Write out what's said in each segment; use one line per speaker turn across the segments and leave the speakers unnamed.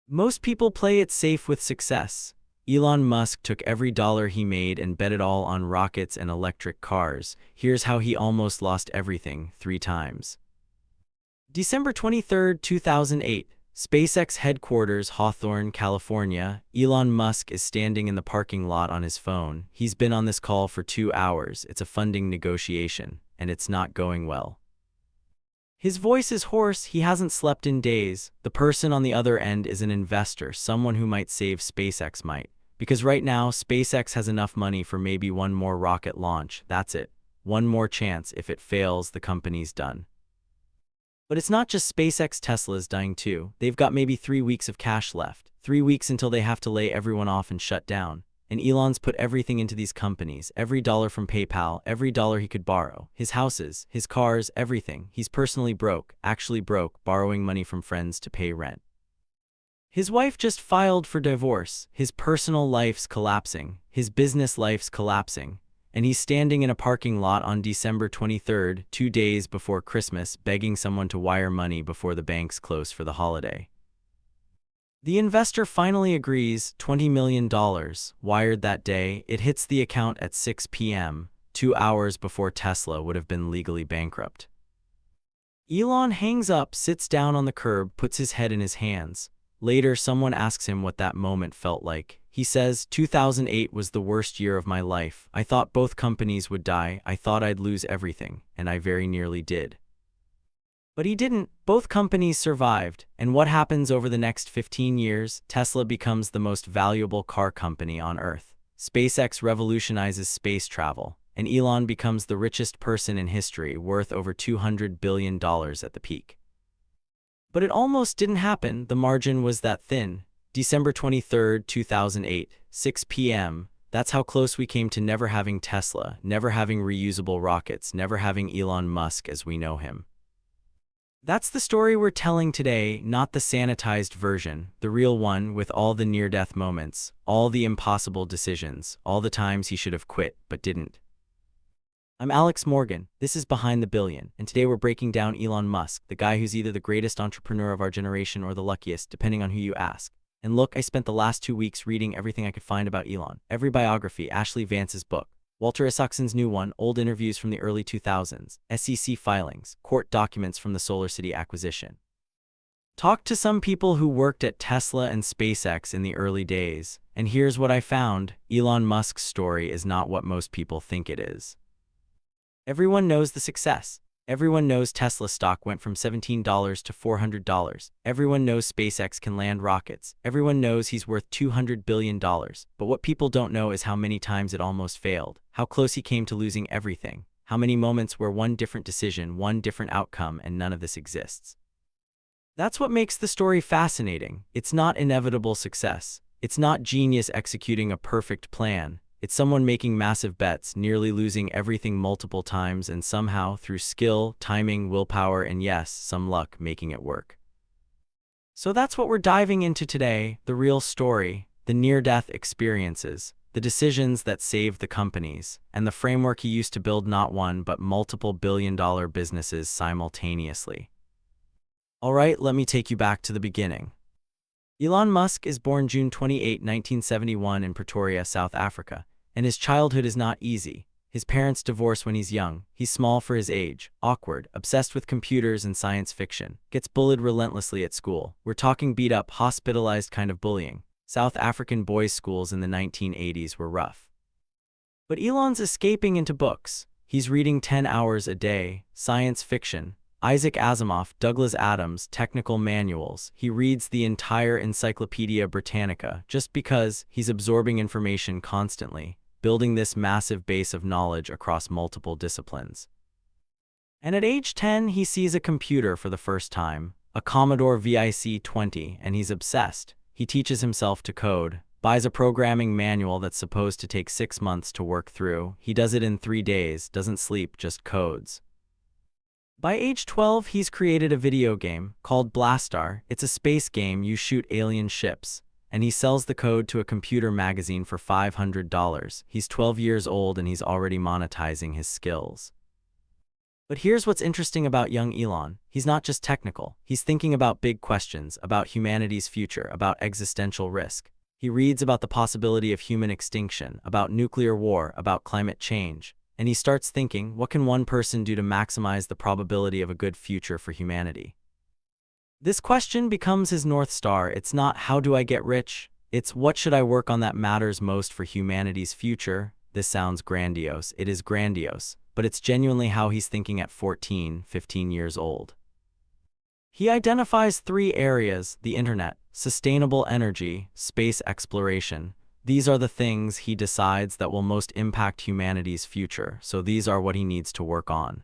Most people play it safe with success. Elon Musk took every dollar he made and bet it all on rockets and electric cars. Here's how he almost lost everything 3 times. December 23, 2008. SpaceX headquarters, Hawthorne, California. Elon Musk is standing in the parking lot on his phone. He's been on this call for 2 hours. It's a funding negotiation, and it's not going well. His voice is hoarse. He hasn't slept in days. The person on the other end is an investor, someone who might save SpaceX might. Because right now, SpaceX has enough money for maybe one more rocket launch. That's it. One more chance. If it fails, the company's done. But it's not just SpaceX. Tesla's dying too. They've got maybe 3 weeks of cash left. 3 weeks until they have to lay everyone off and shut down. And Elon's put everything into these companies, every dollar from PayPal, every dollar he could borrow, his houses, his cars, everything. He's personally broke, actually broke, borrowing money from friends to pay rent. His wife just filed for divorce. His personal life's collapsing. His business life's collapsing. And he's standing in a parking lot on December 23rd, 2 days before Christmas, begging someone to wire money before the banks close for the holiday. The investor finally agrees, $20 million, wired that day. It hits the account at 6 p.m., 2 hours before Tesla would have been legally bankrupt. Elon hangs up, sits down on the curb, puts his head in his hands. Later, someone asks him what that moment felt like. He says, 2008 was the worst year of my life. I thought both companies would die. I thought I'd lose everything, and I very nearly did. But he didn't. Both companies survived. And what happens over the next 15 years? Tesla becomes the most valuable car company on Earth. SpaceX revolutionizes space travel. And Elon becomes the richest person in history, worth over $200 billion at the peak. But it almost didn't happen. The margin was that thin. December 23, 2008, 6 p.m. That's how close we came to never having Tesla, never having reusable rockets, never having Elon Musk as we know him. That's the story we're telling today, not the sanitized version, the real one with all the near-death moments, all the impossible decisions, all the times he should have quit but didn't. I'm Alex Morgan, this is Behind the Billion, and today we're breaking down Elon Musk, the guy who's either the greatest entrepreneur of our generation or the luckiest, depending on who you ask. And look, I spent the last 2 weeks reading everything I could find about Elon. Every biography, Ashley Vance's book, Walter Isaacson's new one, old interviews from the early 2000s, SEC filings, court documents from the SolarCity acquisition. Talked to some people who worked at Tesla and SpaceX in the early days, and here's what I found. Elon Musk's story is not what most people think it is. Everyone knows the success. Everyone knows Tesla stock went from $17 to $400. Everyone knows SpaceX can land rockets. Everyone knows he's worth $200 billion. But what people don't know is how many times it almost failed, how close he came to losing everything, how many moments where one different decision, one different outcome, and none of this exists. That's what makes the story fascinating. It's not inevitable success. It's not genius executing a perfect plan. It's someone making massive bets, nearly losing everything multiple times, and somehow, through skill, timing, willpower, and yes, some luck, making it work. So that's what we're diving into today, the real story, the near-death experiences, the decisions that saved the companies, and the framework he used to build not one but multiple billion-dollar businesses simultaneously. All right, let me take you back to the beginning. Elon Musk is born June 28, 1971 in Pretoria, South Africa, and his childhood is not easy. His parents divorce when he's young. He's small for his age, awkward, obsessed with computers and science fiction, gets bullied relentlessly at school. We're talking beat up, hospitalized kind of bullying. South African boys' schools in the 1980s were rough. But Elon's escaping into books. He's reading 10 hours a day, science fiction, Isaac Asimov, Douglas Adams, technical manuals. He reads the entire Encyclopedia Britannica just because he's absorbing information constantly, building this massive base of knowledge across multiple disciplines. And at age 10, he sees a computer for the first time, a Commodore VIC-20, and he's obsessed. He teaches himself to code, buys a programming manual that's supposed to take 6 months to work through. He does it in 3 days, doesn't sleep, just codes. By age 12, he's created a video game called Blastar. It's a space game, you shoot alien ships, and he sells the code to a computer magazine for $500. He's 12 years old and he's already monetizing his skills. But here's what's interesting about young Elon. He's not just technical. He's thinking about big questions, about humanity's future, about existential risk. He reads about the possibility of human extinction, about nuclear war, about climate change. And he starts thinking, what can one person do to maximize the probability of a good future for humanity? This question becomes his North Star. It's not, how do I get rich? It's, what should I work on that matters most for humanity's future? This sounds grandiose. It is grandiose, but it's genuinely how he's thinking at 14, 15 years old. He identifies three areas: the internet, sustainable energy, space exploration. These are the things he decides that will most impact humanity's future, so these are what he needs to work on.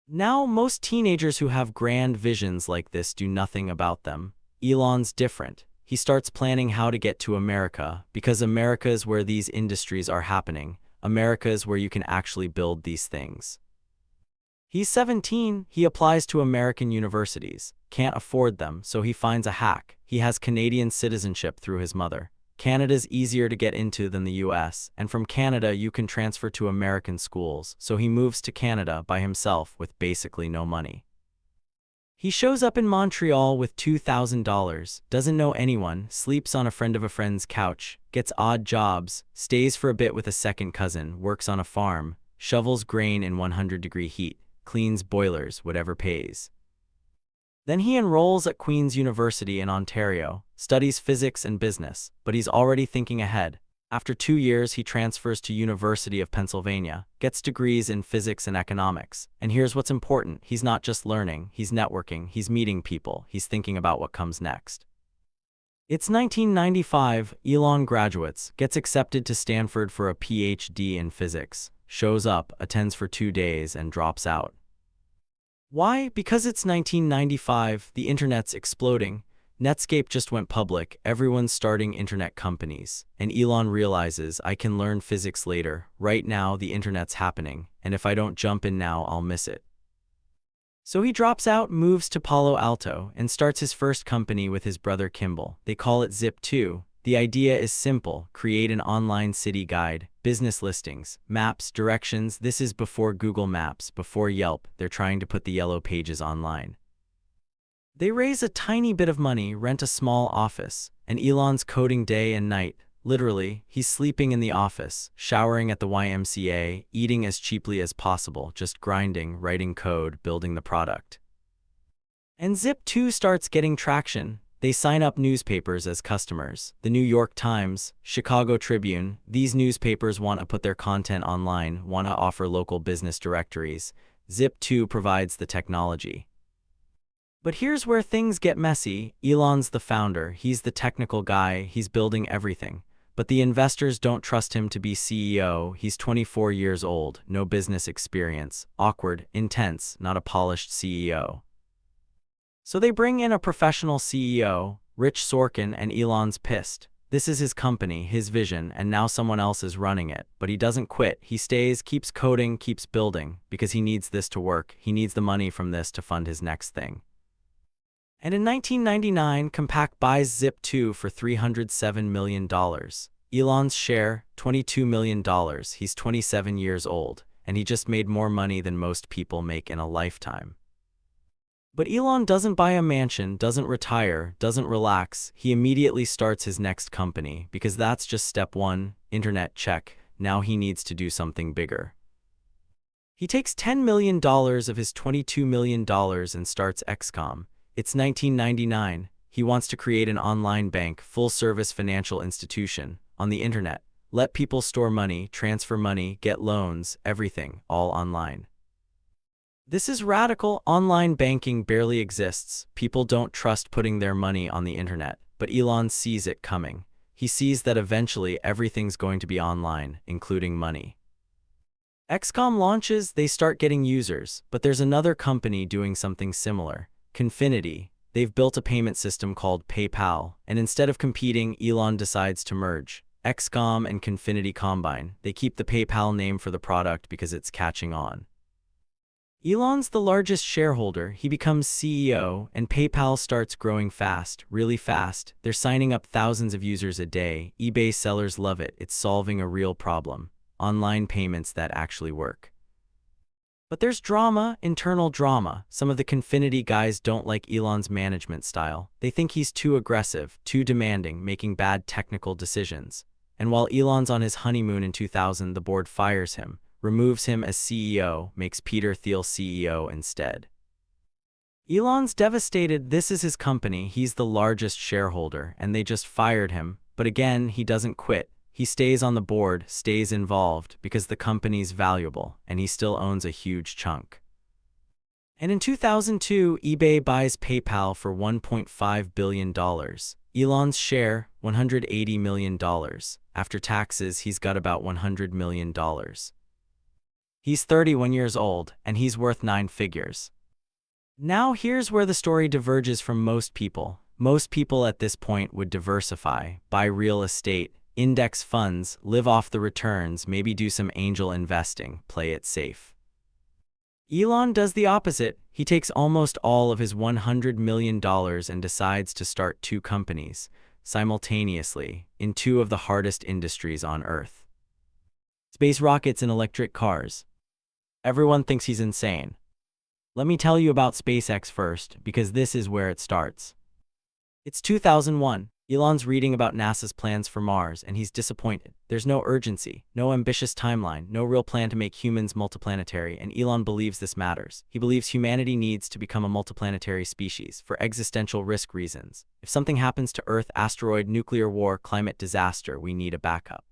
Now, most teenagers who have grand visions like this do nothing about them. Elon's different. He starts planning how to get to America, because America is where these industries are happening. America is where you can actually build these things. He's 17, he applies to American universities, can't afford them, so he finds a hack. He has Canadian citizenship through his mother. Canada's easier to get into than the US, and from Canada you can transfer to American schools, so he moves to Canada by himself with basically no money. He shows up in Montreal with $2,000, doesn't know anyone, sleeps on a friend of a friend's couch, gets odd jobs, stays for a bit with a second cousin, works on a farm, shovels grain in 100-degree heat, cleans boilers, whatever pays. Then he enrolls at Queen's University in Ontario, studies physics and business, but he's already thinking ahead. After 2 years, he transfers to University of Pennsylvania, gets degrees in physics and economics. And here's what's important: he's not just learning, he's networking, he's meeting people, he's thinking about what comes next. It's 1995, Elon graduates, gets accepted to Stanford for a PhD in physics, shows up, attends for 2 days, and drops out. Why? Because it's 1995, the internet's exploding. Netscape just went public, everyone's starting internet companies, and Elon realizes, I can learn physics later. Right now the internet's happening, and if I don't jump in now, I'll miss it. So he drops out, moves to Palo Alto, and starts his first company with his brother Kimball. They call it Zip2. The idea is simple: create an online city guide, business listings, maps, directions. This is before Google Maps, before Yelp. They're trying to put the yellow pages online. They raise a tiny bit of money, rent a small office, and Elon's coding day and night. Literally, he's sleeping in the office, showering at the YMCA, eating as cheaply as possible, just grinding, writing code, building the product. And Zip2 starts getting traction. They sign up newspapers as customers. The New York Times, Chicago Tribune. These newspapers want to put their content online, want to offer local business directories. Zip2 provides the technology. But here's where things get messy. Elon's the founder, he's the technical guy, he's building everything. But the investors don't trust him to be CEO. He's 24 years old, no business experience, awkward, intense, not a polished CEO. So they bring in a professional CEO, Rich Sorkin, and Elon's pissed. This is his company, his vision, and now someone else is running it. But he doesn't quit. He stays, keeps coding, keeps building, because he needs this to work. He needs the money from this to fund his next thing. And in 1999, Compaq buys Zip2 for $307 million. Elon's share, $22 million. He's 27 years old, and he just made more money than most people make in a lifetime. But Elon doesn't buy a mansion, doesn't retire, doesn't relax. He immediately starts his next company, because that's just step one. Internet, check. Now he needs to do something bigger. He takes $10 million of his $22 million and starts XCOM. It's 1999. He wants to create an online bank, full-service financial institution, on the internet. Let people store money, transfer money, get loans, everything, all online. This is radical. Online banking barely exists. People don't trust putting their money on the internet, but Elon sees it coming. He sees that eventually everything's going to be online, including money. XCOM launches, they start getting users, but there's another company doing something similar. Confinity. They've built a payment system called PayPal, and instead of competing, Elon decides to merge. XCOM and Confinity combine. They keep the PayPal name for the product because it's catching on. Elon's the largest shareholder. He becomes CEO, and PayPal starts growing fast, really fast. They're signing up thousands of users a day. eBay sellers love it. It's solving a real problem. Online payments that actually work. But there's drama, internal drama. Some of the Confinity guys don't like Elon's management style. They think he's too aggressive, too demanding, making bad technical decisions. And while Elon's on his honeymoon in 2000, the board fires him, removes him as CEO, makes Peter Thiel CEO instead. Elon's devastated. This is his company. He's the largest shareholder, and they just fired him. But again, he doesn't quit. He stays on the board, stays involved, because the company's valuable, and he still owns a huge chunk. And in 2002, eBay buys PayPal for $1.5 billion. Elon's share, $180 million. After taxes, he's got about $100 million. He's 31 years old, and he's worth 9 figures. Now here's where the story diverges from most people. Most people at this point would diversify, buy real estate, index funds, live off the returns, maybe do some angel investing, play it safe. Elon does the opposite. He takes almost all of his $100 million and decides to start 2 companies simultaneously in 2 of the hardest industries on Earth. Space rockets and electric cars. Everyone thinks he's insane. Let me tell you about SpaceX first, because this is where it starts. It's 2001. Elon's reading about NASA's plans for Mars, and he's disappointed. There's no urgency, no ambitious timeline, no real plan to make humans multiplanetary, and Elon believes this matters. He believes humanity needs to become a multiplanetary species for existential risk reasons. If something happens to Earth, asteroid, nuclear war, climate disaster, we need a backup.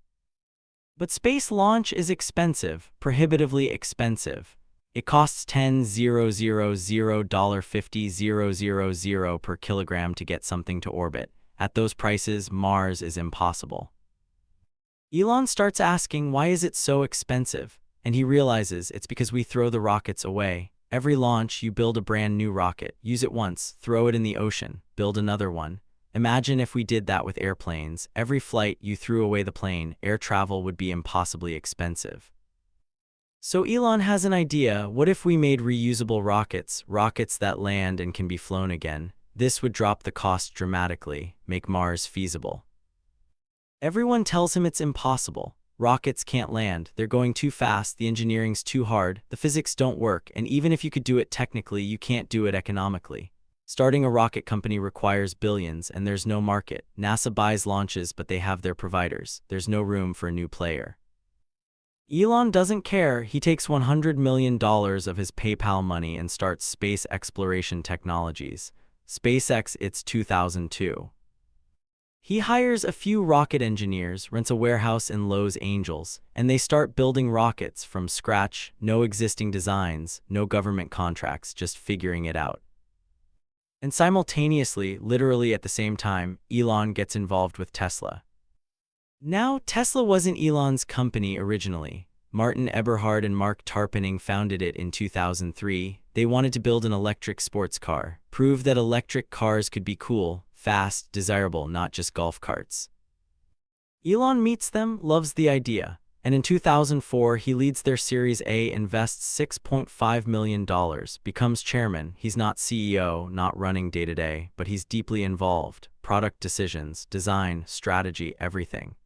But space launch is expensive, prohibitively expensive. It costs $10,000.50,000 per kilogram to get something to orbit. At those prices, Mars is impossible. Elon starts asking, why is it so expensive? And he realizes it's because we throw the rockets away. Every launch, you build a brand new rocket, use it once, throw it in the ocean, build another one. Imagine if we did that with airplanes. Every flight, you threw away the plane. Air travel would be impossibly expensive. So Elon has an idea. What if we made reusable rockets, rockets that land and can be flown again? This would drop the cost dramatically, make Mars feasible. Everyone tells him it's impossible. Rockets can't land, they're going too fast, the engineering's too hard, the physics don't work, and even if you could do it technically, you can't do it economically. Starting a rocket company requires billions, and there's no market. NASA buys launches, but they have their providers. There's no room for a new player. Elon doesn't care. He takes $100 million of his PayPal money and starts Space Exploration Technologies. SpaceX, it's 2002. He hires a few rocket engineers, rents a warehouse in Los Angeles, and they start building rockets from scratch, no existing designs, no government contracts, just figuring it out. And simultaneously, literally at the same time, Elon gets involved with Tesla. Now, Tesla wasn't Elon's company originally. Martin Eberhard and Mark Tarpenning founded it in 2003. They wanted to build an electric sports car, prove that electric cars could be cool, fast, desirable, not just golf carts. Elon meets them, loves the idea, and in 2004 he leads their Series A, invests $6.5 million, becomes chairman. He's not CEO, not running day-to-day, but he's deeply involved. Product decisions, design, strategy, everything.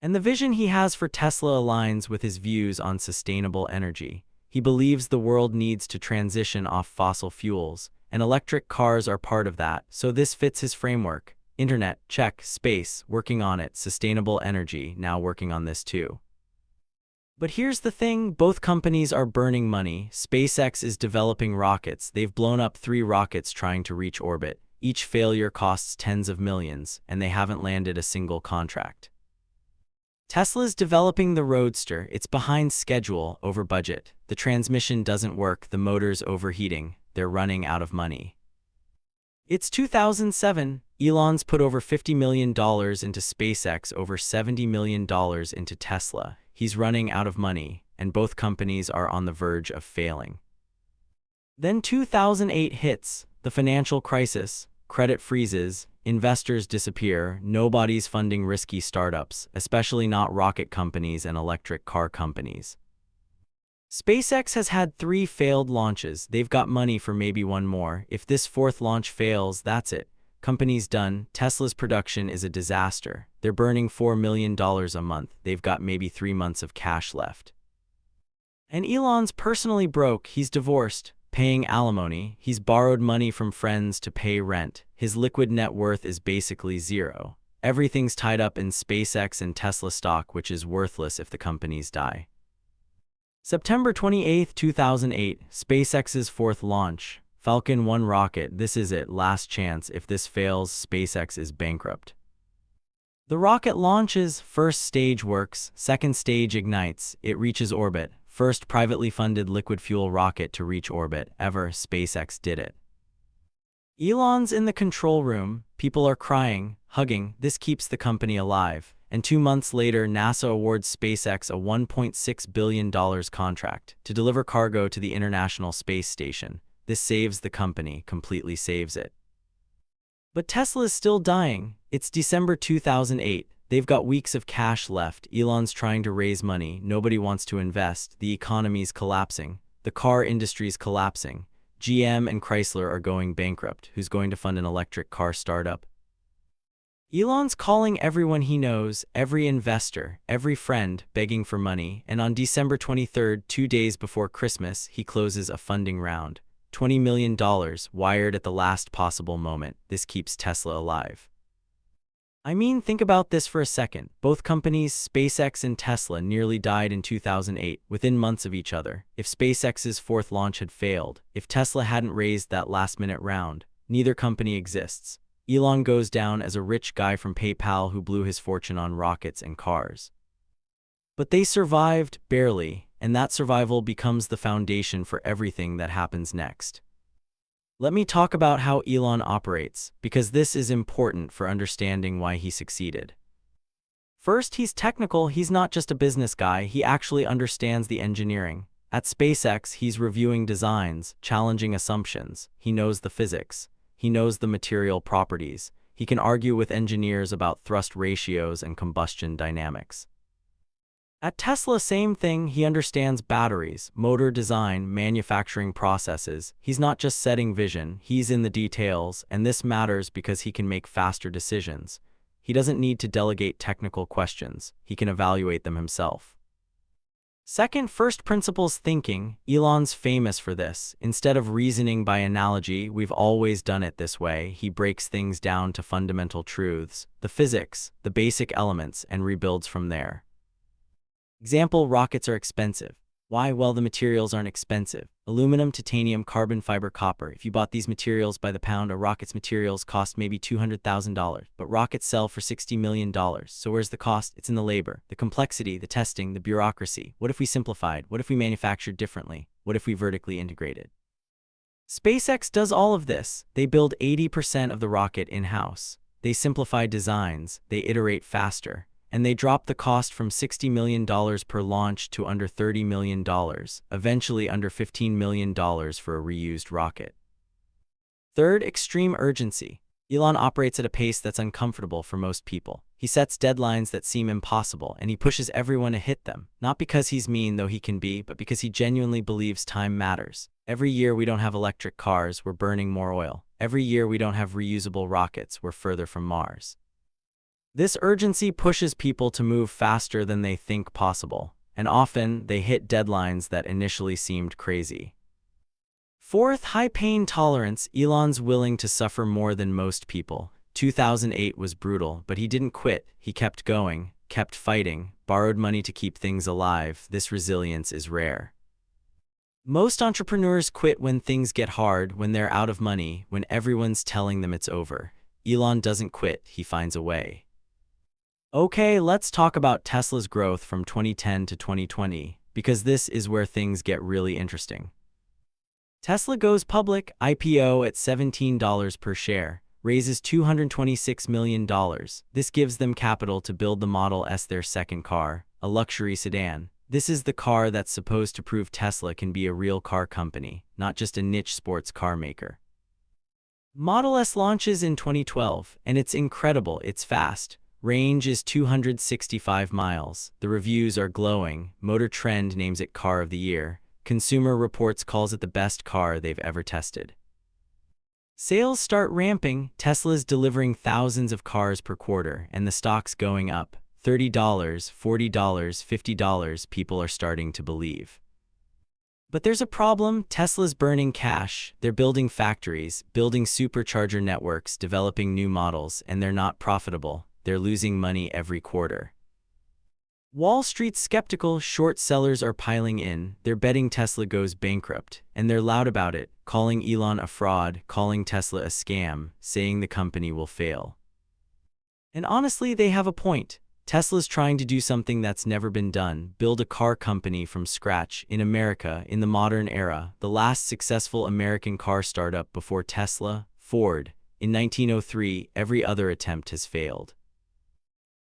And the vision he has for Tesla aligns with his views on sustainable energy. He believes the world needs to transition off fossil fuels, and electric cars are part of that, so this fits his framework. Internet, check. Space, working on it. Sustainable energy, now working on this too. But here's the thing, both companies are burning money. SpaceX is developing rockets. They've blown up 3 rockets trying to reach orbit. Each failure costs tens of millions, and they haven't landed a single contract. Tesla's developing the Roadster. It's behind schedule, over budget. The transmission doesn't work, the motor's overheating. They're running out of money. It's 2007. Elon's put over $50 million into SpaceX, over $70 million into Tesla. He's running out of money, and both companies are on the verge of failing. Then 2008 hits, the financial crisis, credit freezes, investors disappear, nobody's funding risky startups, especially not rocket companies and electric car companies. SpaceX has had 3 failed launches. They've got money for maybe one more. If this 4th launch fails, that's it. Company's done. Tesla's production is a disaster. They're burning $4 million a month. They've got maybe 3 months of cash left. And Elon's personally broke. He's divorced, paying alimony. He's borrowed money from friends to pay rent. His liquid net worth is basically zero. Everything's tied up in SpaceX and Tesla stock, which is worthless if the companies die. September 28, 2008, SpaceX's fourth launch. Falcon 1 rocket. This is it, last chance. If this fails, SpaceX is bankrupt. The rocket launches, first stage works, second stage ignites, it reaches orbit. First privately funded liquid fuel rocket to reach orbit ever, SpaceX did it. Elon's in the control room, people are crying, hugging, this keeps the company alive. And 2 months later, NASA awards SpaceX a $1.6 billion contract to deliver cargo to the International Space Station. This saves the company, completely saves it. But Tesla is still dying. It's December 2008. They've got weeks of cash left. Elon's trying to raise money. Nobody wants to invest. The economy's collapsing. The car industry's collapsing. GM and Chrysler are going bankrupt. Who's going to fund an electric car startup? Elon's calling everyone he knows, every investor, every friend, begging for money, and on December 23, 2 days before Christmas, he closes a funding round. $20 million, wired at the last possible moment. This keeps Tesla alive. I mean, think about this for a second. Both companies, SpaceX and Tesla, nearly died in 2008, within months of each other. If SpaceX's fourth launch had failed, if Tesla hadn't raised that last-minute round, neither company exists. Elon goes down as a rich guy from PayPal who blew his fortune on rockets and cars. But they survived, barely, and that survival becomes the foundation for everything that happens next. Let me talk about how Elon operates, because this is important for understanding why he succeeded. First, he's technical. He's not just a business guy, he actually understands the engineering. At SpaceX, he's reviewing designs, challenging assumptions. He knows the physics. He knows the material properties. He can argue with engineers about thrust ratios and combustion dynamics. At Tesla, same thing, he understands batteries, motor design, manufacturing processes. He's not just setting vision, he's in the details, and this matters because he can make faster decisions. He doesn't need to delegate technical questions, he can evaluate them himself. Second, first principles thinking. Elon's famous for this. Instead of reasoning by analogy, we've always done it this way. He breaks things down to fundamental truths, the physics, the basic elements, and rebuilds from there. Example, rockets are expensive. Why? Well, the materials aren't expensive. Aluminum, titanium, carbon fiber, copper. If you bought these materials by the pound, a rocket's materials cost maybe $200,000, but rockets sell for $60 million. So where's the cost? It's in the labor, the complexity, the testing, the bureaucracy. What if we simplified? What if we manufactured differently? What if we vertically integrated? SpaceX does all of this. They build 80% of the rocket in-house. They simplify designs, they iterate faster, and they drop the cost from $60 million per launch to under $30 million, eventually under $15 million for a reused rocket. Third, extreme urgency. Elon operates at a pace that's uncomfortable for most people. He sets deadlines that seem impossible, and he pushes everyone to hit them. Not because he's mean, though he can be, but because he genuinely believes time matters. Every year we don't have electric cars, we're burning more oil. Every year we don't have reusable rockets, we're further from Mars. This urgency pushes people to move faster than they think possible, and often they hit deadlines that initially seemed crazy. Fourth, high pain tolerance. Elon's willing to suffer more than most people. 2008 was brutal, but he didn't quit. He kept going, kept fighting, borrowed money to keep things alive. This resilience is rare. Most entrepreneurs quit when things get hard, when they're out of money, when everyone's telling them it's over. Elon doesn't quit, he finds a way. Okay, let's talk about Tesla's growth from 2010 to 2020, because this is where things get really interesting. Tesla goes public, IPO at $17 per share, raises $226 million. This gives them capital to build the Model S, their second car, a luxury sedan. This is the car that's supposed to prove Tesla can be a real car company, not just a niche sports car maker. Model S launches in 2012, and it's incredible, it's fast. Range is 265 miles. The reviews are glowing. Motor Trend names it Car of the Year. Consumer Reports calls it the best car they've ever tested. Sales start ramping. Tesla's delivering thousands of cars per quarter, and the stock's going up. $30, $40, $50. People are starting to believe. But there's a problem. Tesla's burning cash. They're building factories, building supercharger networks, developing new models, and they're not profitable. They're losing money every quarter. Wall Street's skeptical, short sellers are piling in. They're betting Tesla goes bankrupt, and they're loud about it, calling Elon a fraud, calling Tesla a scam, saying the company will fail. And honestly, they have a point. Tesla's trying to do something that's never been done, build a car company from scratch in America in the modern era, the last successful American car startup before Tesla, Ford. In 1903, every other attempt has failed.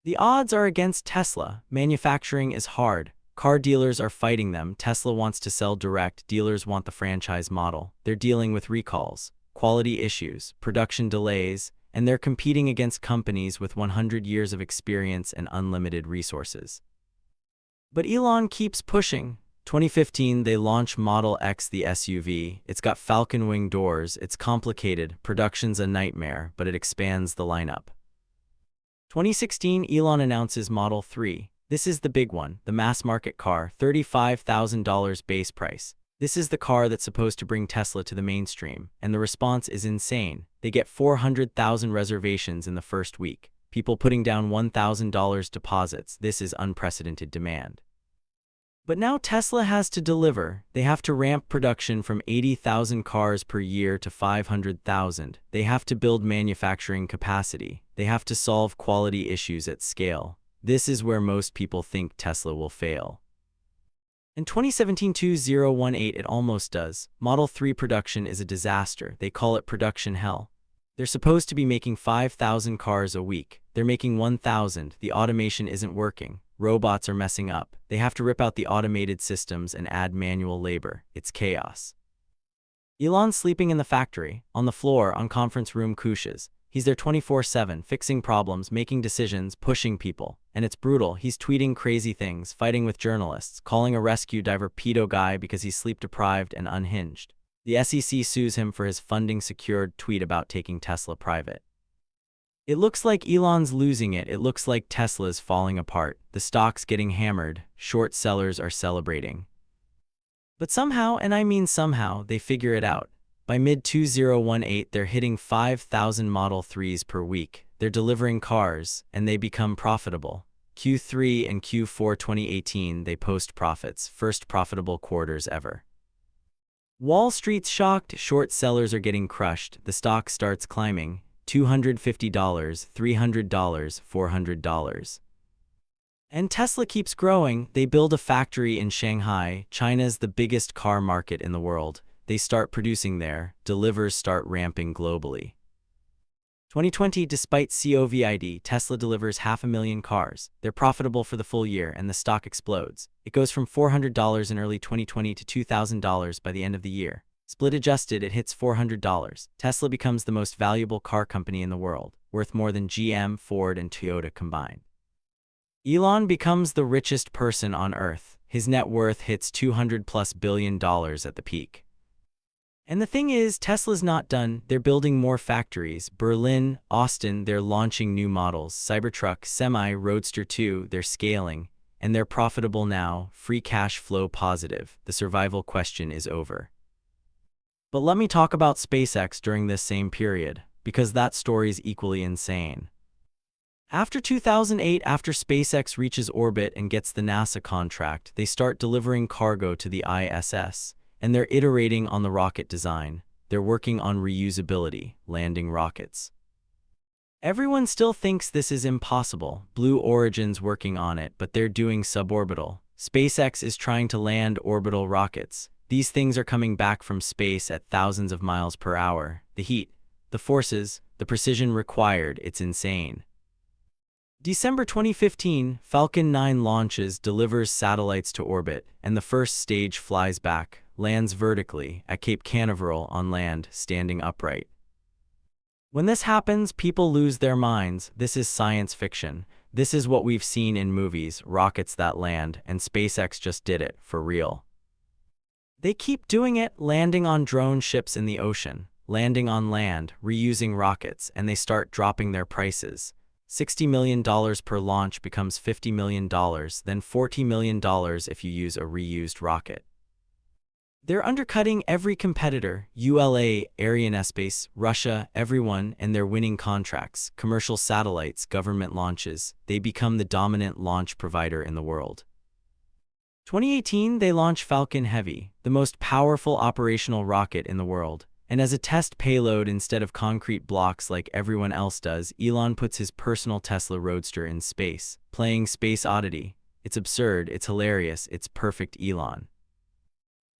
The odds are against Tesla. Manufacturing is hard. Car dealers are fighting them. Tesla wants to sell direct. Dealers want the franchise model. They're dealing with recalls, quality issues, production delays, and they're competing against companies with 100 years of experience and unlimited resources. But Elon keeps pushing. 2015, they launch Model X, the SUV. It's got Falcon wing doors. It's complicated. Production's a nightmare, but it expands the lineup. 2016, Elon announces Model 3. This is the big one, the mass market car, $35,000 base price. This is the car that's supposed to bring Tesla to the mainstream, and the response is insane. They get 400,000 reservations in the first week. People putting down $1,000 deposits. This is unprecedented demand. But now Tesla has to deliver. They have to ramp production from 80,000 cars per year to 500,000. They have to build manufacturing capacity. They have to solve quality issues at scale. This is where most people think Tesla will fail. In 2017-2018, it almost does. Model 3 production is a disaster. They call it production hell. They're supposed to be making 5,000 cars a week. They're making 1,000. The automation isn't working. Robots are messing up. They have to rip out the automated systems and add manual labor. It's chaos. Elon's sleeping in the factory, on the floor, on conference room couches. He's there 24/7, fixing problems, making decisions, pushing people. And it's brutal. He's tweeting crazy things, fighting with journalists, calling a rescue diver pedo guy because he's sleep-deprived and unhinged. The SEC sues him for his funding-secured tweet about taking Tesla private. It looks like Elon's losing it. It looks like Tesla's falling apart. The stock's getting hammered. Short sellers are celebrating. But somehow, and I mean somehow, they figure it out. By mid-2018, they're hitting 5,000 Model 3s per week. They're delivering cars, and they become profitable. Q3 and Q4 2018, they post profits, first profitable quarters ever. Wall Street's shocked. Short sellers are getting crushed. The stock starts climbing. $250, $300, $400. And Tesla keeps growing. They build a factory in Shanghai. China's the biggest car market in the world. They start producing there. Delivers start ramping globally. 2020, despite COVID, Tesla delivers 500,000 cars. They're profitable for the full year, and the stock explodes. It goes from $400 in early 2020 to $2,000 by the end of the year. Split adjusted, it hits $400. Tesla becomes the most valuable car company in the world, worth more than GM, Ford, and Toyota combined. Elon becomes the richest person on Earth. His net worth hits $200+ billion at the peak. And the thing is, Tesla's not done. They're building more factories. Berlin, Austin, they're launching new models. Cybertruck, Semi, Roadster 2, they're scaling. And they're profitable now, free cash flow positive. The survival question is over. But let me talk about SpaceX during this same period, because that story's equally insane. After 2008, after SpaceX reaches orbit and gets the NASA contract, they start delivering cargo to the ISS. And they're iterating on the rocket design. They're working on reusability, landing rockets. Everyone still thinks this is impossible. Blue Origin's working on it, but they're doing suborbital. SpaceX is trying to land orbital rockets. These things are coming back from space at thousands of miles per hour. The heat, the forces, the precision required, it's insane. December 2015, Falcon 9 launches, delivers satellites to orbit, and the first stage flies back, lands vertically, at Cape Canaveral on land, standing upright. When this happens, people lose their minds. This is science fiction. This is what we've seen in movies, rockets that land, and SpaceX just did it, for real. They keep doing it, landing on drone ships in the ocean, landing on land, reusing rockets, and they start dropping their prices. $60 million per launch becomes $50 million, then $40 million if you use a reused rocket. They're undercutting every competitor, ULA, Arianespace, Russia, everyone, and they're winning contracts, commercial satellites, government launches. They become the dominant launch provider in the world. 2018, they launched Falcon Heavy, the most powerful operational rocket in the world. And as a test payload instead of concrete blocks like everyone else does, Elon puts his personal Tesla Roadster in space, playing Space Oddity. It's absurd, it's hilarious, it's perfect Elon.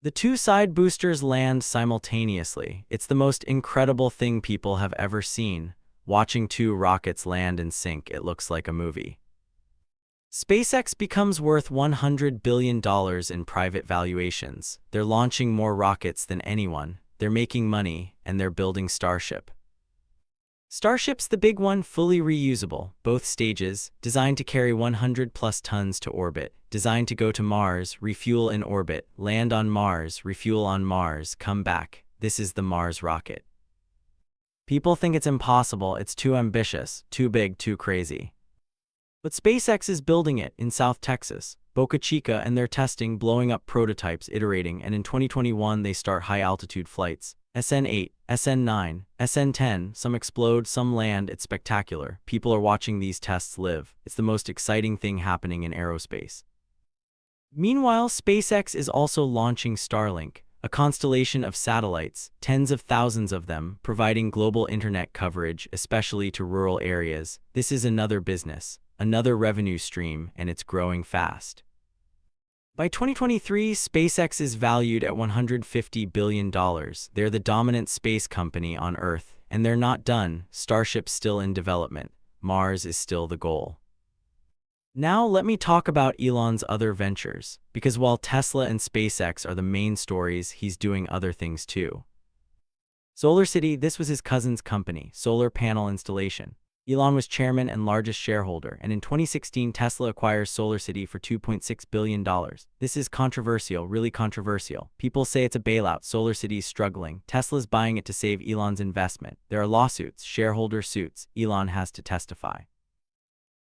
The two side boosters land simultaneously. It's the most incredible thing people have ever seen. Watching two rockets land and sink, it looks like a movie. SpaceX becomes worth $100 billion in private valuations. They're launching more rockets than anyone. They're making money, and they're building Starship. Starship's the big one, fully reusable, both stages, designed to carry 100+ tons to orbit, designed to go to Mars, refuel in orbit, land on Mars, refuel on Mars, come back. This is the Mars rocket. People think it's impossible, it's too ambitious, too big, too crazy. But SpaceX is building it in South Texas, Boca Chica, and they're testing, blowing up prototypes, iterating, and in 2021 they start high-altitude flights. SN8, SN9, SN10, some explode, some land, it's spectacular. People are watching these tests live. It's the most exciting thing happening in aerospace. Meanwhile, SpaceX is also launching Starlink, a constellation of satellites, tens of thousands of them, providing global internet coverage, especially to rural areas. This is another business, another revenue stream, and it's growing fast. By 2023, SpaceX is valued at $150 billion. They're the dominant space company on Earth, and they're not done. Starship's still in development. Mars is still the goal. Now let me talk about Elon's other ventures, because while Tesla and SpaceX are the main stories, he's doing other things too. SolarCity, this was his cousin's company, solar panel installation. Elon was chairman and largest shareholder, and in 2016 Tesla acquires SolarCity for $2.6 billion. This is controversial, really controversial. People say it's a bailout, SolarCity's struggling. Tesla's buying it to save Elon's investment. There are lawsuits, shareholder suits. Elon has to testify.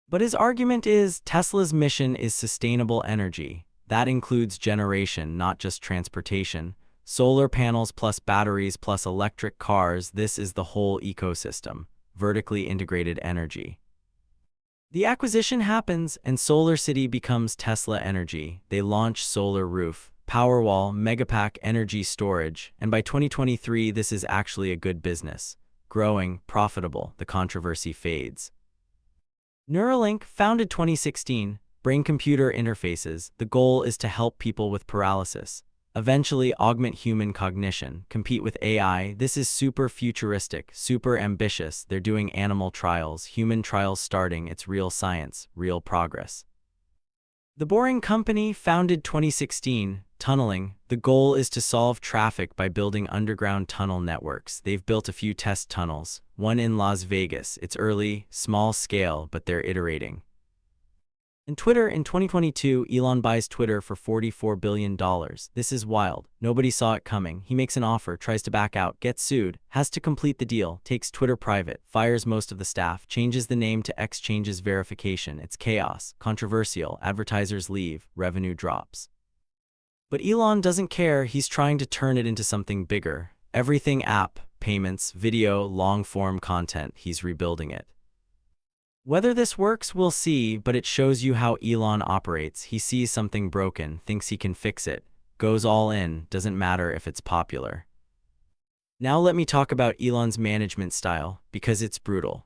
But his argument is Tesla's mission is sustainable energy. That includes generation, not just transportation. Solar panels plus batteries plus electric cars, this is the whole ecosystem. Vertically integrated energy. The acquisition happens and SolarCity becomes Tesla Energy. They launch Solar Roof, Powerwall, Megapack energy storage, and by 2023 this is actually a good business. Growing, profitable, the controversy fades. Neuralink, founded 2016, brain-computer interfaces. The goal is to help people with paralysis. Eventually augment human cognition, compete with AI. This is super futuristic, super ambitious. They're doing animal trials, human trials starting. It's real science, real progress. The Boring Company, founded 2016, tunneling. The goal is to solve traffic by building underground tunnel networks. They've built a few test tunnels, one in Las Vegas. It's early, small scale, but they're iterating. And Twitter, in 2022, Elon buys Twitter for $44 billion. This is wild. Nobody saw it coming. He makes an offer, tries to back out, gets sued, has to complete the deal, takes Twitter private, fires most of the staff, changes the name to X, changes verification. It's chaos, controversial, advertisers leave, revenue drops. But Elon doesn't care. He's trying to turn it into something bigger. Everything app, payments, video, long-form content. He's rebuilding it. Whether this works, we'll see, but it shows you how Elon operates. He sees something broken, thinks he can fix it, goes all in, doesn't matter if it's popular. Now let me talk about Elon's management style, because it's brutal.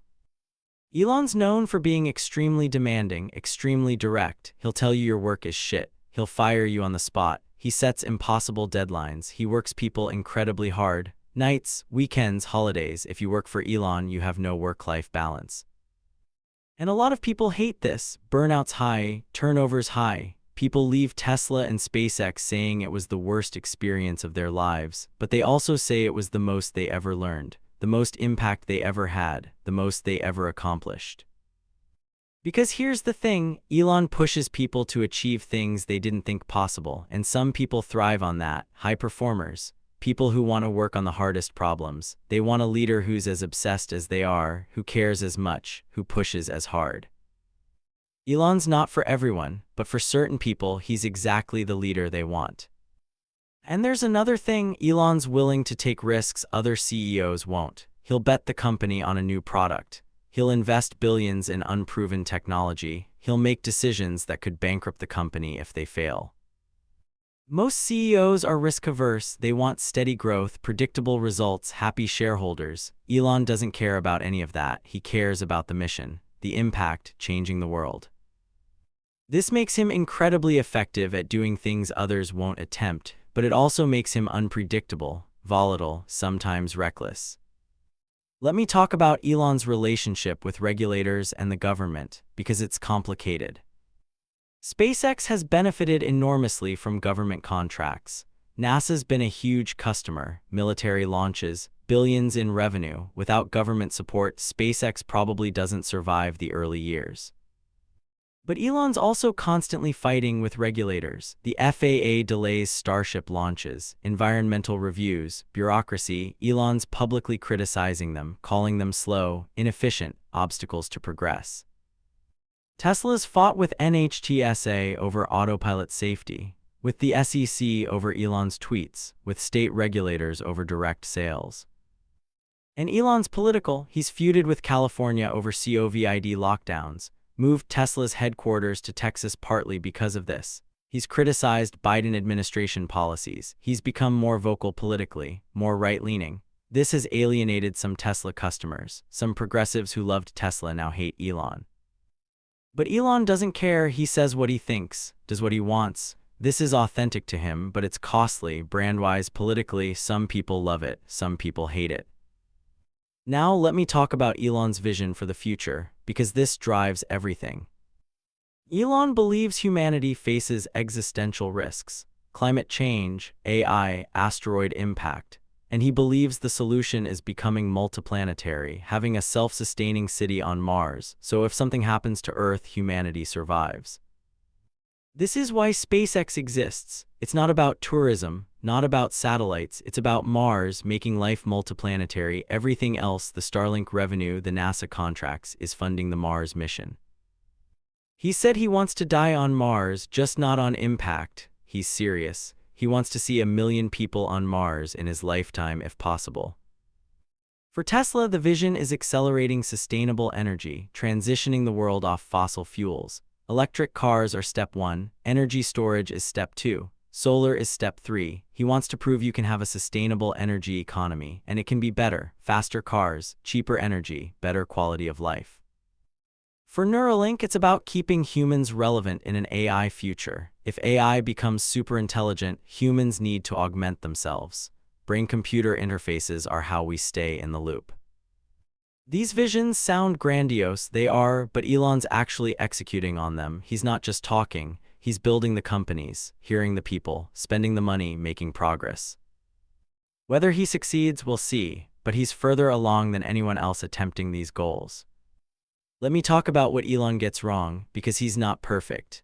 Elon's known for being extremely demanding, extremely direct. He'll tell you your work is shit. He'll fire you on the spot. He sets impossible deadlines. He works people incredibly hard. Nights, weekends, holidays. If you work for Elon, you have no work-life balance. And a lot of people hate this. Burnout's high, turnover's high. People leave Tesla and SpaceX saying it was the worst experience of their lives, but they also say it was the most they ever learned, the most impact they ever had, the most they ever accomplished. Because here's the thing, Elon pushes people to achieve things they didn't think possible, and some people thrive on that, high performers. People who want to work on the hardest problems. They want a leader who's as obsessed as they are, who cares as much, who pushes as hard. Elon's not for everyone, but for certain people, he's exactly the leader they want. And there's another thing, Elon's willing to take risks other CEOs won't. He'll bet the company on a new product. He'll invest billions in unproven technology. He'll make decisions that could bankrupt the company if they fail. Most CEOs are risk-averse. They want steady growth, predictable results, happy shareholders. Elon doesn't care about any of that. He cares about the mission, the impact, changing the world. This makes him incredibly effective at doing things others won't attempt, but it also makes him unpredictable, volatile, sometimes reckless. Let me talk about Elon's relationship with regulators and the government, because it's complicated. SpaceX has benefited enormously from government contracts. NASA's been a huge customer, military launches, billions in revenue. Without government support, SpaceX probably doesn't survive the early years. But Elon's also constantly fighting with regulators. The FAA delays Starship launches, environmental reviews, bureaucracy. Elon's publicly criticizing them, calling them slow, inefficient, obstacles to progress. Tesla's fought with NHTSA over autopilot safety, with the SEC over Elon's tweets, with state regulators over direct sales. And Elon's political. He's feuded with California over COVID lockdowns, moved Tesla's headquarters to Texas partly because of this. He's criticized Biden administration policies. He's become more vocal politically, more right-leaning. This has alienated some Tesla customers. Some progressives who loved Tesla now hate Elon. But Elon doesn't care. He says what he thinks, does what he wants. This is authentic to him, but it's costly, brand-wise, politically. Some people love it, some people hate it. Now let me talk about Elon's vision for the future, because this drives everything. Elon believes humanity faces existential risks, climate change, AI, asteroid impact, and he believes the solution is becoming multiplanetary, having a self-sustaining city on Mars, so if something happens to Earth, humanity survives. This is why SpaceX exists. It's not about tourism, not about satellites, it's about Mars, making life multiplanetary. Everything else, the Starlink revenue, the NASA contracts, is funding the Mars mission. He said he wants to die on Mars, just not on impact. He's serious. He wants to see 1 million people on Mars in his lifetime if possible. For Tesla, the vision is accelerating sustainable energy, transitioning the world off fossil fuels. Electric cars are step 1, energy storage is step 2, solar is step 3. He wants to prove you can have a sustainable energy economy, and it can be better, faster cars, cheaper energy, better quality of life. For Neuralink, it's about keeping humans relevant in an AI future. If AI becomes super intelligent, humans need to augment themselves. Brain-computer interfaces are how we stay in the loop. These visions sound grandiose, they are, but Elon's actually executing on them. He's not just talking, he's building the companies, hearing the people, spending the money, making progress. Whether he succeeds, we'll see, but he's further along than anyone else attempting these goals. Let me talk about what Elon gets wrong, because he's not perfect.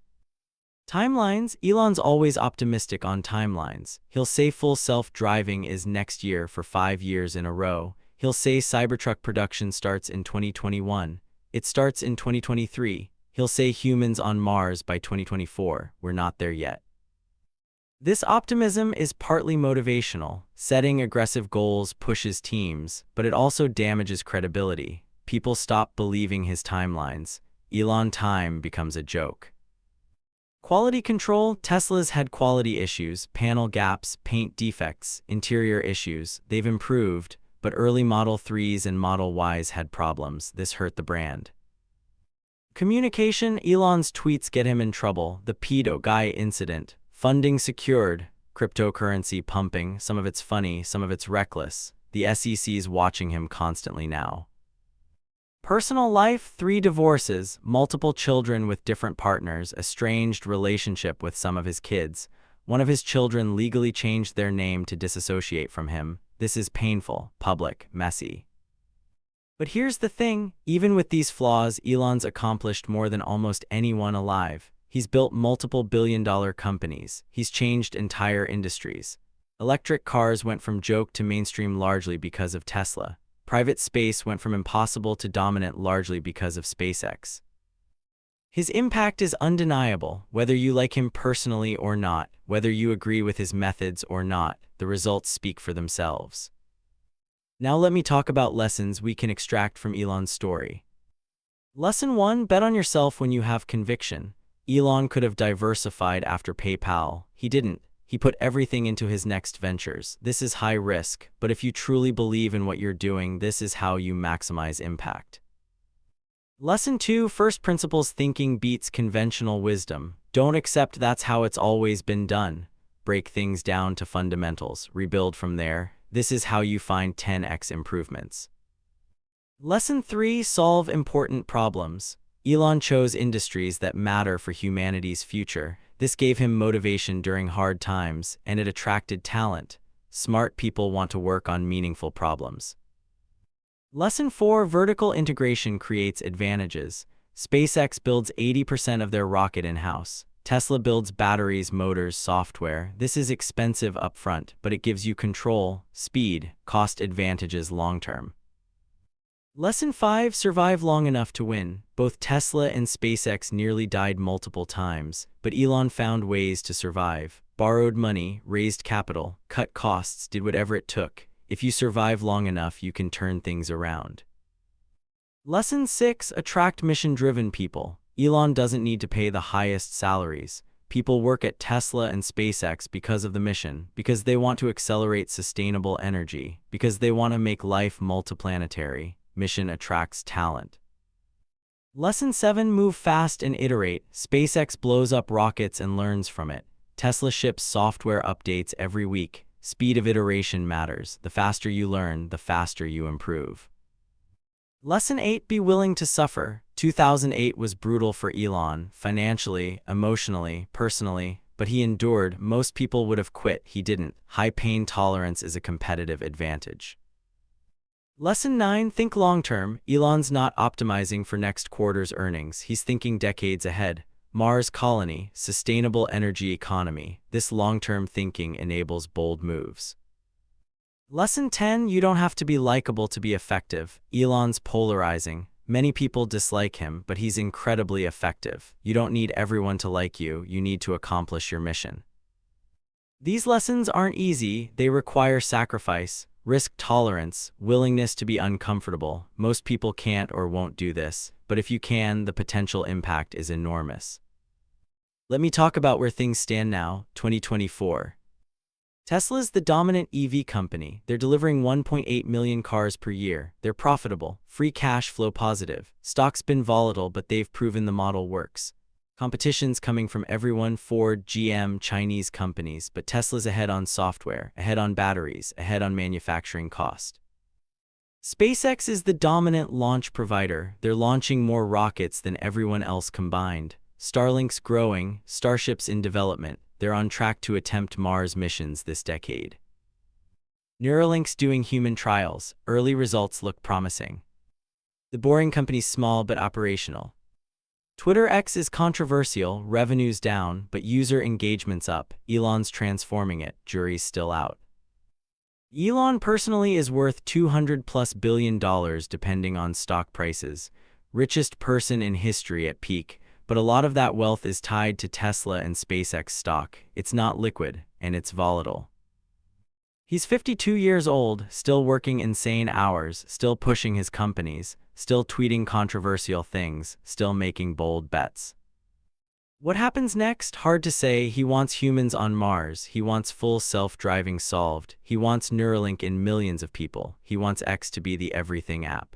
Timelines. Elon's always optimistic on timelines. He'll say full self-driving is next year for 5 years in a row. He'll say Cybertruck production starts in 2021. It starts in 2023. He'll say humans on Mars by 2024. We're not there yet. This optimism is partly motivational. Setting aggressive goals pushes teams, but it also damages credibility. People stop believing his timelines. Elon time becomes a joke. Quality control. Tesla's had quality issues, panel gaps, paint defects, interior issues. They've improved, but early Model 3s and Model Ys had problems. This hurt the brand. Communication. Elon's tweets get him in trouble. The pedo guy incident. Funding secured. Cryptocurrency pumping. Some of it's funny, some of it's reckless. The SEC's watching him constantly now. Personal life. 3 divorces, multiple children with different partners, estranged relationship with some of his kids. One of his children legally changed their name to disassociate from him. This is painful, public, messy. But here's the thing, even with these flaws, Elon's accomplished more than almost anyone alive. He's built multiple billion-dollar companies. He's changed entire industries. Electric cars went from joke to mainstream largely because of Tesla. Private space went from impossible to dominant largely because of SpaceX. His impact is undeniable, whether you like him personally or not. Whether you agree with his methods or not, the results speak for themselves. Now let me talk about lessons we can extract from Elon's story. Lesson 1: bet on yourself when you have conviction. Elon could have diversified after PayPal. He didn't. He put everything into his next ventures. This is high risk, but if you truly believe in what you're doing, this is how you maximize impact. Lesson 2: first principles thinking beats conventional wisdom. Don't accept that's how it's always been done. Break things down to fundamentals, rebuild from there. This is how you find 10x improvements. Lesson 3: solve important problems. Elon chose industries that matter for humanity's future. This gave him motivation during hard times, and it attracted talent. Smart people want to work on meaningful problems. Lesson 4: vertical integration creates advantages. SpaceX builds 80% of their rocket in-house. Tesla builds batteries, motors, software. This is expensive upfront, but it gives you control, speed, cost advantages long-term. Lesson 5: survive long enough to win. Both Tesla and SpaceX nearly died multiple times, but Elon found ways to survive. Borrowed money, raised capital, cut costs, did whatever it took. If you survive long enough, you can turn things around. Lesson 6: attract mission-driven people. Elon doesn't need to pay the highest salaries. People work at Tesla and SpaceX because of the mission, because they want to accelerate sustainable energy, because they want to make life multiplanetary. Mission attracts talent. Lesson 7: move fast and iterate. SpaceX blows up rockets and learns from it. Tesla ships software updates every week. Speed of iteration matters. The faster you learn, the faster you improve. Lesson 8: be willing to suffer. 2008 was brutal for Elon, financially, emotionally, personally, but he endured. Most people would have quit. He didn't. High pain tolerance is a competitive advantage. Lesson 9: think long-term. Elon's not optimizing for next quarter's earnings. He's thinking decades ahead. Mars colony, sustainable energy economy. This long-term thinking enables bold moves. Lesson 10: you don't have to be likable to be effective. Elon's polarizing. Many people dislike him, but he's incredibly effective. You don't need everyone to like you. You need to accomplish your mission. These lessons aren't easy. They require sacrifice, risk tolerance, willingness to be uncomfortable. Most people can't or won't do this, but if you can, the potential impact is enormous. Let me talk about where things stand now, 2024. Tesla's the dominant EV company. They're delivering 1.8 million cars per year. They're profitable, free cash flow positive. Stock's been volatile, but they've proven the model works. Competition's coming from everyone: Ford, GM, Chinese companies, but Tesla's ahead on software, ahead on batteries, ahead on manufacturing cost. SpaceX is the dominant launch provider. They're launching more rockets than everyone else combined. Starlink's growing, Starship's in development. They're on track to attempt Mars missions this decade. Neuralink's doing human trials. Early results look promising. The Boring Company's small but operational. Twitter X is controversial, revenue's down, but user engagement's up. Elon's transforming it, jury's still out. Elon personally is worth $200+ billion depending on stock prices. Richest person in history at peak, but a lot of that wealth is tied to Tesla and SpaceX stock. It's not liquid, and it's volatile. He's 52 years old, still working insane hours, still pushing his companies, still tweeting controversial things, still making bold bets. What happens next? Hard to say. He wants humans on Mars. He wants full self-driving solved. He wants Neuralink in millions of people. He wants X to be the everything app.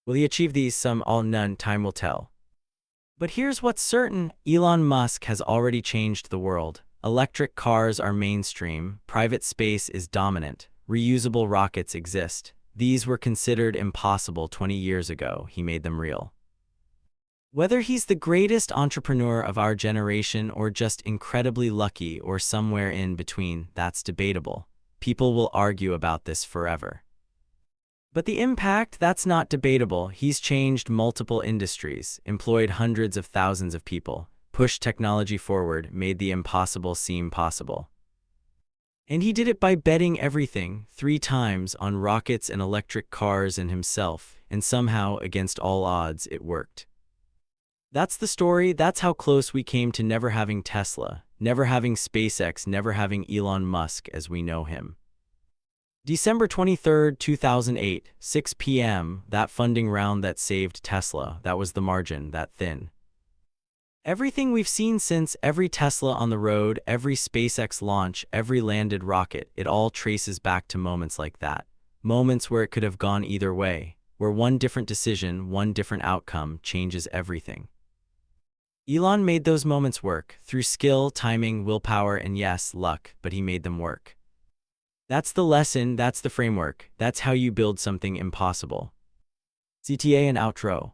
Will he achieve these? Some, all, none. Time will tell. But here's what's certain. Elon Musk has already changed the world. Electric cars are mainstream. Private space is dominant. Reusable rockets exist. These were considered impossible 20 years ago. He made them real. Whether he's the greatest entrepreneur of our generation or just incredibly lucky or somewhere in between, that's debatable. People will argue about this forever. But the impact, that's not debatable. He's changed multiple industries, employed hundreds of thousands of people, pushed technology forward, made the impossible seem possible. And he did it by betting everything, 3 times, on rockets and electric cars and himself, and somehow, against all odds, it worked. That's the story. That's how close we came to never having Tesla, Never having SpaceX, never having Elon Musk as we know him. December 23, 2008, 6 p.m., that funding round that saved Tesla, that was the margin, that thin. Everything we've seen since, every Tesla on the road, every SpaceX launch, every landed rocket, it all traces back to moments like that. Moments where it could have gone either way, where one different decision, one different outcome changes everything. Elon made those moments work, through skill, timing, willpower, and yes, luck, but he made them work. That's the lesson, that's the framework, that's how you build something impossible. CTA and outro.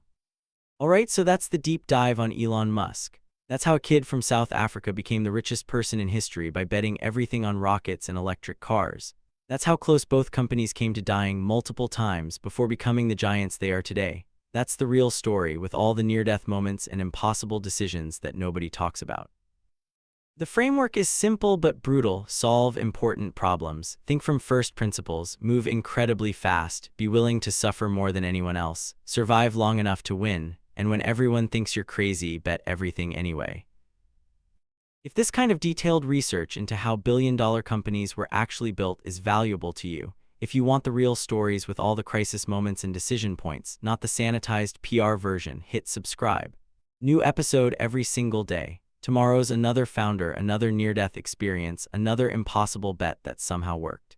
Alright, so that's the deep dive on Elon Musk. That's how a kid from South Africa became the richest person in history by betting everything on rockets and electric cars. That's how close both companies came to dying multiple times before becoming the giants they are today. That's the real story, with all the near-death moments and impossible decisions that nobody talks about. The framework is simple but brutal. Solve important problems, think from first principles, move incredibly fast, be willing to suffer more than anyone else, survive long enough to win, and when everyone thinks you're crazy, bet everything anyway. If this kind of detailed research into how billion-dollar companies were actually built is valuable to you, if you want the real stories with all the crisis moments and decision points, not the sanitized PR version, hit subscribe. New episode every single day. Tomorrow's another founder, another near-death experience, another impossible bet that somehow worked.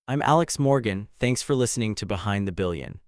I'm Alex Morgan, thanks for listening to Behind the Billion.